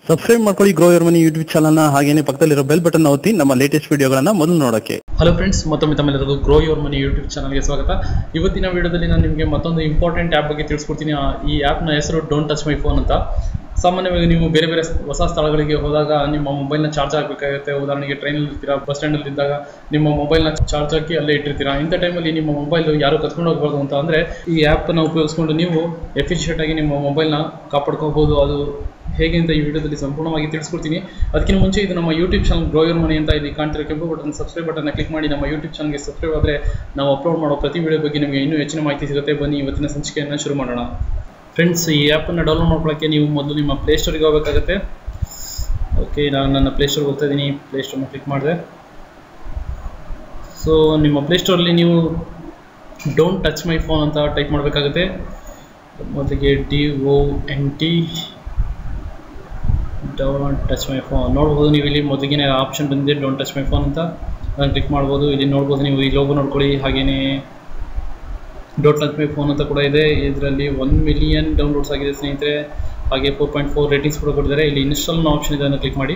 Subscribe ಮಾಡ್ಕೊಳ್ಳಿ grow your money YouTube channel ನ ಹಾಗೇನೆ ಪಕ್ಕದಲ್ಲಿರೋ ಬೆಲ್ ಬಟನ್ ಒತ್ತಿ ನಮ್ಮ ಲೇಟೆಸ್ಟ್ ವಿಡಿಯೋಗಳನ್ನ ಮೊದಲು ನೋಡಕ್ಕೆ. ಹಲೋ ಫ್ರೆಂಡ್ಸ್, ಮತ್ತೊಮ್ಮೆ ತಮ್ಮೆಲ್ಲರಿಗೂ ಗ್ರೋ ಯುವರ್ ಮನಿ ಯೂಟ್ಯೂಬ್ ಚಾನಲ್ಗೆ ಸ್ವಾಗತ. ಇವತ್ತಿನ ವಿಡಿಯೋದಲ್ಲಿ ನಾನು ನಿಮಗೆ ಮತ್ತೊಂದು ಇಂಪಾರ್ಟೆಂಟ್ ಆ್ಯಪ್ ಬಗ್ಗೆ ತಿಳಿಸ್ಕೊಡ್ತೀನಿ. ಈ ಆ್ಯಪ್ನ ಹೆಸರು ಡೋಂಟ್ ಟಚ್ ಮೈ ಫೋನ್ ಅಂತ. ಸಾಮಾನ್ಯವಾಗಿ ನೀವು ಬೇರೆ ಬೇರೆ ಹೊಸ ಸ್ಥಳಗಳಿಗೆ ಹೋದಾಗ ನಿಮ್ಮ ಮೊಬೈಲ್ನ ಚಾರ್ಜ್ ಆಗಬೇಕಾಗುತ್ತೆ. ಉದಾಹರಣೆಗೆ ಟ್ರೈನಲ್ಲಿ ಇರ್ತೀರಾ, ಬಸ್ ಸ್ಟ್ಯಾಂಡಲ್ಲಿ ಇದ್ದಾಗ ನಿಮ್ಮ ಮೊಬೈಲ್ನ ಚಾರ್ಜ್ ಹಾಕಿ ಅಲ್ಲೇ ಇಟ್ಟಿರ್ತೀರಾ. ಇಂಥ ಟೈಮಲ್ಲಿ ನಿಮ್ಮ ಮೊಬೈಲ್ ಯಾರು ಕತ್ಕೊಂಡು ಹೋಗ್ಬಾರ್ದು ಅಂತ ಅಂದರೆ ಈ ಆ್ಯಪನ್ನು ಉಪಯೋಗಿಸ್ಕೊಂಡು ನೀವು ಎಫಿಷಿಯೆಂಟಾಗಿ ನಿಮ್ಮ ಮೊಬೈಲ್ನ ಕಾಪಾಡ್ಕೋಬೋದು. ಅದು ಹೇಗೆ ಅಂತ ಈ ವಿಡಿಯೋದಲ್ಲಿ ಸಂಪೂರ್ಣವಾಗಿ ತಿಳಿಸ್ಕೊಡ್ತೀನಿ. ಅದಕ್ಕಿಂತ ಮುಂಚೆ ಇದು ನಮ್ಮ YouTube channel grow your money ಅಂತ ಇಲ್ಲಿ ಕಾಣ್ತಿರೋ ಕೆಂಪು ಬಟನ್ ಸಬ್ಸ್ಕ್ರೈಬ್ ಬಟನ್ನ ಕ್ಲಿಕ್ ಮಾಡಿ ನಮ್ಮ ಯೂಟ್ಯೂಬ್ ಚಾನಲ್ಗೆ ಸಬ್ಸ್ಕ್ರೈಬ್ ಆದರೆ ನಾವು ಅಪ್ಲೋಡ್ ಮಾಡೋ ಪ್ರತಿ ವಿಡಿಯೋ ಬಗ್ಗೆ ನಿಮಗೆ ಇನ್ನೂ ಹೆಚ್ಚಿನ ಮಾಹಿತಿ ಸಿಗುತ್ತೆ. ಬನ್ನಿ ಇವತ್ತಿನ ಸಂಚಿಕೆಯನ್ನು ಶುರು ಮಾಡೋಣ. ಫ್ರೆಂಡ್ಸ್, ಈ ಆ್ಯಪನ್ನು ಡೌನ್ಲೋಡ್ ಮಾಡ್ಕೊಳ್ಳೋಕ್ಕೆ ನೀವು ಮೊದಲು ನಿಮ್ಮ ಪ್ಲೇಸ್ಟೋರಿಗೆ ಹೋಗಬೇಕಾಗುತ್ತೆ. ಓಕೆ, ನಾನು ನನ್ನ ಪ್ಲೇಸ್ಟೋರ್ಗೆ ಹೋಗ್ತಾ ಇದ್ದೀನಿ. ಪ್ಲೇಸ್ಟೋರ್ನ ಕ್ಲಿಕ್ ಮಾಡಿದೆ. ಸೊ ನಿಮ್ಮ ಪ್ಲೇಸ್ಟೋರಲ್ಲಿ ನೀವು ಡೋಂಟ್ ಟಚ್ ಮೈ ಫೋನ್ ಅಂತ ಟೈಪ್ ಮಾಡಬೇಕಾಗುತ್ತೆ. ಮೊದಲಿಗೆ DONT don't touch my phone ನೋಡ್ಬೋದು. ನೀವು ಇಲ್ಲಿ ಮೊದಲಿಗೆ ಆಪ್ಷನ್ ಬಂದಿದೆ ಡೋಂಟ್ ಟಚ್ ಮೈ ಫೋನ್ ಅಂತ, ಅದನ್ನು ಕ್ಲಿಕ್ ಮಾಡ್ಬೋದು. ಇಲ್ಲಿ ನೋಡ್ಬೋದು, ನೀವು ಈ ಲೋಗೋ ನೋಡ್ಕೊಳ್ಳಿ. ಹಾಗೆಯೇ ಡೋಂಟ್ ಟಚ್ ಮೈ ಫೋನ್ ಅಂತ ಕೂಡ ಇದೆ. ಇದರಲ್ಲಿ 1 ಮಿಲಿಯನ್ ಡೌನ್ಲೋಡ್ಸ್ ಆಗಿದೆ ಸ್ನೇಹಿತರೆ. ಹಾಗೆ 4.4 ರೇಟಿಂಗ್ಸ್ ಕೂಡ ಕೊಟ್ಟಿದ್ದಾರೆ. ಇಲ್ಲಿ ಇನ್ಸ್ಟಾಲ್ ಅನ್ನೋ ಆಪ್ಷನ್ ಇದೆ, ಅದನ್ನು ಕ್ಲಿಕ್ ಮಾಡಿ.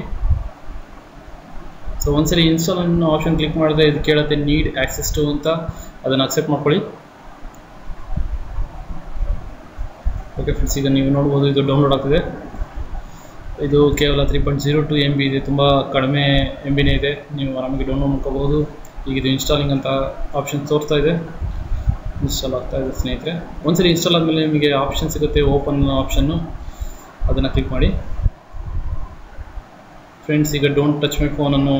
ಸೊ ಒಂದ್ಸರಿ ಇನ್ಸ್ಟಾಲ್ ಅನ್ನೋ ಆಪ್ಷನ್ ಕ್ಲಿಕ್ ಮಾಡಿದ್ರೆ ಇದು ಕೇಳುತ್ತೆ ನೀಡ್ ಆಕ್ಸೆಸ್ ಟು ಅಂತ, ಅದನ್ನು ಅಕ್ಸೆಪ್ಟ್ ಮಾಡ್ಕೊಳ್ಳಿ. ಓಕೆ ಫ್ರೆಂಡ್ಸ್, ಈಗ ನೀವು ನೋಡ್ಬೋದು ಇದು ಡೌನ್ಲೋಡ್ ಆಗ್ತಿದೆ. ಇದು ಕೇವಲ 3.02 MB ಇದೆ, ತುಂಬ ಕಡಿಮೆ MBನೇ ಇದೆ. ನೀವು ಆರಾಮಾಗಿ ಡೌನ್ಲೋಡ್ ಮಾಡ್ಕೋಬಹುದು. ಈಗ ಇದು ಇನ್ಸ್ಟಾಲಿಂಗ್ ಅಂತ ಆಪ್ಷನ್ ತೋರ್ತಾ ಇದೆ. ಇನ್ಸ್ಟಾಲ್ ಆಗ್ತಾ ಇದೆ ಸ್ನೇಹಿತರೆ. ಒಂದ್ಸರಿ ಇನ್ಸ್ಟಾಲ್ ಆದಮೇಲೆ ನಿಮಗೆ ಆಪ್ಷನ್ ಸಿಗುತ್ತೆ, ಓಪನ್ ಆಪ್ಷನ್ನು, ಅದನ್ನು ಕ್ಲಿಕ್ ಮಾಡಿ. ಫ್ರೆಂಡ್ಸ್, ಈಗ ಡೋಂಟ್ ಟಚ್ ಮೈ ಫೋನ್ ಅನ್ನೋ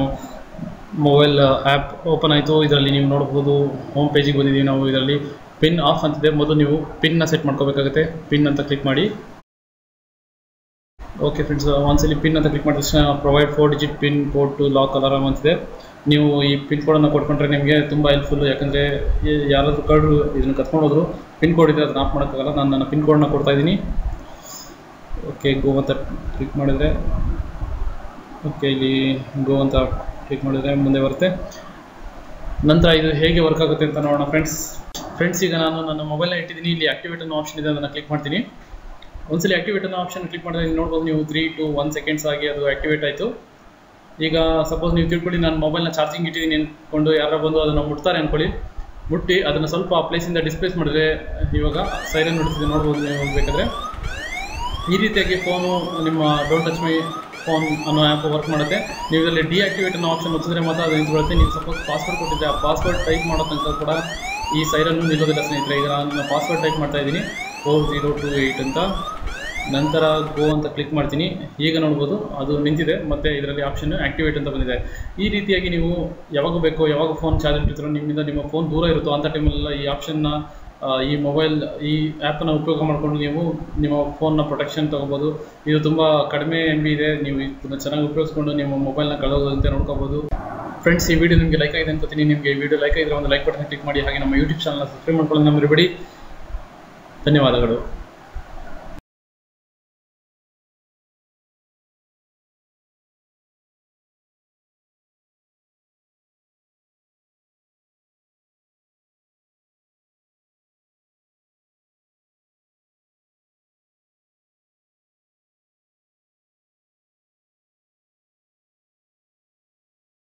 ಮೊಬೈಲ್ ಆ್ಯಪ್ ಓಪನ್ ಆಯಿತು. ಇದರಲ್ಲಿ ನೀವು ನೋಡ್ಬೋದು ಹೋಮ್ ಪೇಜಿಗೆ ಬಂದಿದ್ದೀವಿ ನಾವು. ಇದರಲ್ಲಿ ಪಿನ್ ಆಫ್ ಅಂತಿದೆ. ಮೊದಲು ನೀವು ಪಿನ್ನ ಸೆಟ್ ಮಾಡ್ಕೋಬೇಕಾಗುತ್ತೆ. ಪಿನ್ ಅಂತ ಕ್ಲಿಕ್ ಮಾಡಿ. ಓಕೆ ಫ್ರೆಂಡ್ಸ್, ಒಂದ್ಸಲಿ ಪಿನ್ ಅಂತ ಕ್ಲಿಕ್ ಮಾಡಿದ ತಕ್ಷಣ provide 4 digit pin code to lock alarm ಅಂತಿದೆ. ನೀವು ಈ ಪಿನ್ ಕೋಡನ್ನು ಕೊಟ್ಕೊಂಡ್ರೆ ನಿಮಗೆ ತುಂಬ ಹೆಲ್ಪ್ಫುಲ್ಲು. ಯಾಕಂದರೆ ಯಾರಾದರೂ ಕಳ್ಳರು ಇದನ್ನು ಕತ್ಕೊಂಡು ಹೋದ್ರು ಪಿನ್ ಕೋಡ್ ಇದ್ದರೆ ಅದನ್ನ ಆಫ್ ಮಾಡೋಕ್ಕಾಗಲ್ಲ. ನಾನು ನನ್ನ ಪಿನ್ ಕೋಡನ್ನ ಕೊಡ್ತಾಯಿದ್ದೀನಿ. ಓಕೆ, ಗೋ ಅಂತ ಕ್ಲಿಕ್ ಮಾಡಿದರೆ, ಓಕೆ ಇಲ್ಲಿ ಗೋ ಅಂತ ಕ್ಲಿಕ್ ಮಾಡಿದರೆ ಮುಂದೆ ಬರುತ್ತೆ. ನಂತರ ಇದು ಹೇಗೆ ವರ್ಕ್ ಆಗುತ್ತೆ ಅಂತ ನೋಡೋಣ ಫ್ರೆಂಡ್ಸ್. ಈಗ ನಾನು ನನ್ನ ಮೊಬೈಲ್ನ ಇಟ್ಟಿದ್ದೀನಿ. ಇಲ್ಲಿ ಆಕ್ಟಿವೇಟ್ ಅನ್ನೋ ಆಪ್ಷನ್ ಇದೆ, ಅದನ್ನು ಕ್ಲಿಕ್ ಮಾಡ್ತೀನಿ. ಒಂದ್ಸಲಿ ಆಕ್ಟಿವೇಟ್ ಅನ್ನೋ ಆಪ್ಷನ್ ಕ್ಲಿಕ್ ಮಾಡಿದ್ರೆ ಇಲ್ಲಿ ನೋಡ್ಬೋದು ನೀವು 3 to 1 seconds ಆಗಿ ಅದು ಆಕ್ಟಿವೇಟ್ ಆಯಿತು. ಈಗ ಸಪೋಸ್ ನೀವು ತಿಳ್ಕೊಳ್ಳಿ, ನಾನು ಮೊಬೈಲ್ನ ಚಾರ್ಜಿಂಗ್ ಇಟ್ಟಿದ್ದೀನಿ ಅಂದ್ಕೊಂಡು ಯಾರು ಬಂದು ಅದನ್ನು ಮುಟ್ತಾರೆ ಅಂದ್ಕೊಳ್ಳಿ. ಮುಟ್ಟಿ ಅದನ್ನು ಸ್ವಲ್ಪ ಪ್ಲೇಸಿಂದ ಡಿಸ್ಪ್ಲೇಸ್ ಮಾಡಿದ್ರೆ ಇವಾಗ ಸೈರನ್ ನೋಡ್ತಿದೆ, ನೋಡ್ಬೋದು ನೀವು ಹೋಗ್ಬೇಕಾದ್ರೆ. ಈ ರೀತಿಯಾಗಿ ಫೋನು ನಿಮ್ಮ ಡೋಂಟ್ ಟಚ್ ಮೈ ಫೋನ್ ಅನ್ನೋ ಆ್ಯಪ್ ವರ್ಕ್ ಮಾಡುತ್ತೆ. ನೀವು ಇದರಲ್ಲಿ ಡಿಆಕ್ಟಿವೇಟ್ ಅನ್ನೋ ಆಪ್ಷನ್ ಒತ್ತಿದ್ರೆ ಮಾತ್ರ ಅದು ನಿಂತ್ಕೊಳ್ಳುತ್ತೆ. ನೀವು ಸಪೋಸ್ ಪಾಸ್ವರ್ಡ್ ಕೊಟ್ಟಿದ್ದೆ, ಆ ಪಾಸ್ವರ್ಡ್ ಟೈಪ್ ಮಾಡೋ ತನಕ ಕೂಡ ಈ ಸೈರನ್ನು ನಿಲ್ಲೋದಿಲ್ಲ ಸ್ನೇಹಿತರೆ. ಈಗ ನಾನು ಪಾಸ್ವರ್ಡ್ ಟೈಪ್ ಮಾಡ್ತಾ ಇದ್ದೀನಿ 4028 ಅಂತ. ನಂತರ ಗೋ ಅಂತ ಕ್ಲಿಕ್ ಮಾಡ್ತೀನಿ. ಈಗ ನೋಡ್ಬೋದು ಅದು ನಿಂತಿದೆ, ಮತ್ತು ಇದರಲ್ಲಿ ಆಪ್ಷನ್ ಆ್ಯಕ್ಟಿವೇಟ್ ಅಂತ ಬಂದಿದೆ. ಈ ರೀತಿಯಾಗಿ ನೀವು ಯಾವಾಗ ಬೇಕೋ, ಯಾವಾಗ ಫೋನ್ ಚಾರ್ಜ್ ಇಟ್ಟಿರ್ತೀರೋ, ನಿಮ್ಮಿಂದ ನಿಮ್ಮ ಫೋನ್ ದೂರ ಇರುತ್ತೋ ಅಂಥ ಟೈಮಲ್ಲೆಲ್ಲ ಈ ಆಪ್ಷನ್ನ, ಈ ಮೊಬೈಲ್, ಈ ಆ್ಯಪನ್ನು ಉಪಯೋಗ ಮಾಡಿಕೊಂಡು ನೀವು ನಿಮ್ಮ ಫೋನ್ನ ಪ್ರೊಟೆಕ್ಷನ್ ತೊಗೋಬೋದು. ಇದು ತುಂಬ ಕಡಿಮೆ MB ಇದೆ. ನೀವು ಇದನ್ನು ಚೆನ್ನಾಗಿ ಉಪಯೋಗಿಸ್ಕೊಂಡು ನಿಮ್ಮ ಮೊಬೈಲ್ನ ಕಳೆಯೋದಂತೆ ನೋಡ್ಕೋಬೋದು. ಫ್ರೆಂಡ್ಸ್, ಈ ವಿಡಿಯೋ ನಿಮಗೆ ಲೈಕ್ ಆಗಿದೆ ಅನ್ಕೋತೀನಿ. ನಿಮಗೆ ಈ ವಿಡಿಯೋ ಲೈಕ್ ಆಗಿದ್ರೆ ಒಂದು ಲೈಕ್ ಬಟನ್ ಕ್ಲಿಕ್ ಮಾಡಿ. ಹಾಗೆ ನಮ್ಮ ಯೂಟ್ಯೂಬ್ ಚಾನಲ್ನ ಸಬ್ಸ್ಕ್ರೈಬ್ ಮಾಡ್ಕೊಳ್ಳೋದು ಮರಿಬೇಡಿ. ಧನ್ಯವಾದಗಳು.